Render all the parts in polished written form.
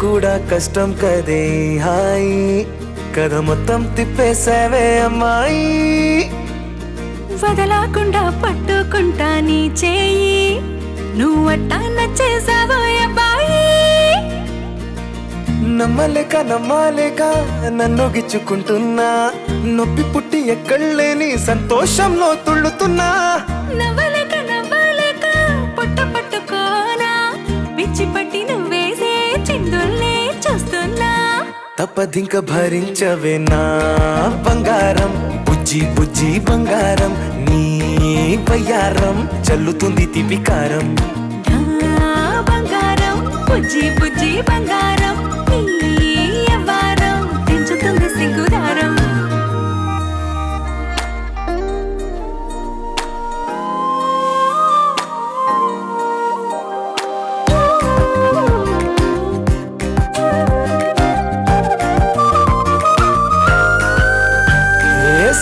కూడా కష్టం కదే హాయి కథ మొత్తం తిప్పేసావే అమ్మాయి వదలకుండా పట్టుకుంటా నీ చేయి నువ్వట్టా నచ్చేసావో అబ్బాయి నమ్మలేక నన్ను గిచ్చుకుంటున్నా నొప్పి పుట్టి ఎక్కడలేని సంతోషంలో తుళ్ళుతున్నా నవ్వలేక పొట్ట పట్టుకోనా పిచ్చి పట్టి నువ్వేసే చిందుల్నే చూస్తున్నా తప్పదింక భరించవే నా బంగారం బుజ్జి బుజ్జి బంగారం నీ వయ్యారం చల్లుతుంది తిపికారం బంగారం బుజ్జి బుజ్జి బంగారం నీ యవ్వారం పెంచుతుంది సిగ్గుదారం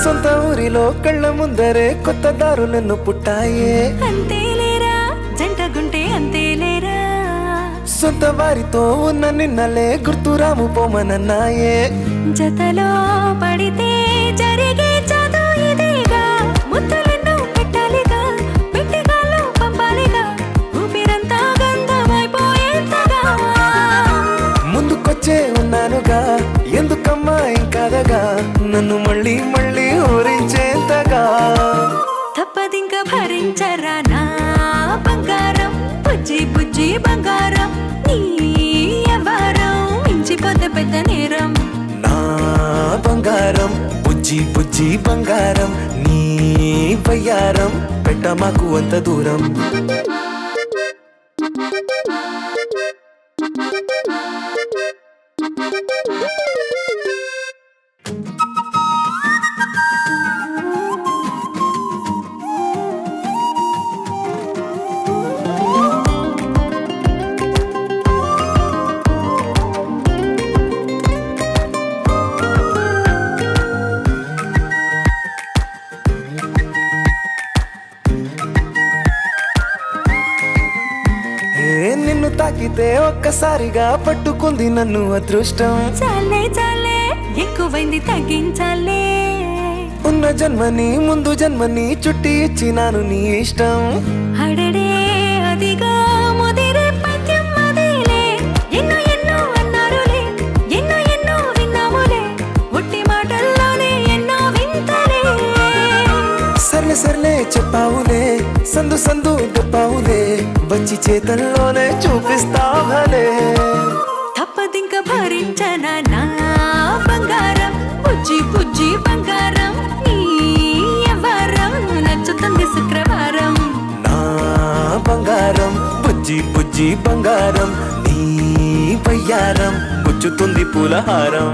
సొంత ఊరిలో కళ్ళ ముందరే కొత్త దారులను పుట్టాయే అంతేలేరా జంటగుంటే అంతేలేరా సొంత వారితో ఉన్న నిన్నలే గుర్తురాము పోమనన్నాయే జతలో పడితే జరిగే చదువు ఇదేగా ముద్దలెన్నో పెట్టాలిగా పెట్టిగాల్లో పంపాలిగా ఊపిరంతా గంధమైపోయేంతగా ముందుకొచ్చే ఉన్నానుగా ఎందుకమ్మా ఇంకాదగా నన్ను మళ్ళీ ఊరించేంతగా తప్పదింక భరించరా నా బంగారం బుజ్జి బుజ్జి బంగారం నీ యవ్వారం మించిపోతే పెద్ద నేరం నా బంగారం బుజ్జి బుజ్జి బంగారం నీ వయ్యారం పెట్ట మాకు అంత దూరం నిన్ను తాకితే ఒక్కసారిగా పట్టుకుంది నన్ను అదృష్టం చాలే ఎక్కువైంది తగ్గించాలే ఉన్న జన్మని ముందు జన్మని చుట్టి ఇచ్చినాను నీ ఇష్టం అడడే అదిగా ముదిరే పద్యం అదేలే ఎన్నో అన్నారులే ఎన్నో విన్నాములే ఒట్టి మాటల్లోనే ఎన్నో వింతలే సర్లే చెప్పావులే సందు చెప్పావులే వచ్చి చేతల్లోనే చూపిస్తావలే తప్పదింక భరించనా నా బంగారం బుజ్జి బుజ్జి బంగారం నీ యవ్వారం నచ్చుతుంది శుక్రవారం నా బంగారం బుజ్జి బుజ్జి బంగారం నీ వయ్యారం గుచ్చుతుంది పూలహారం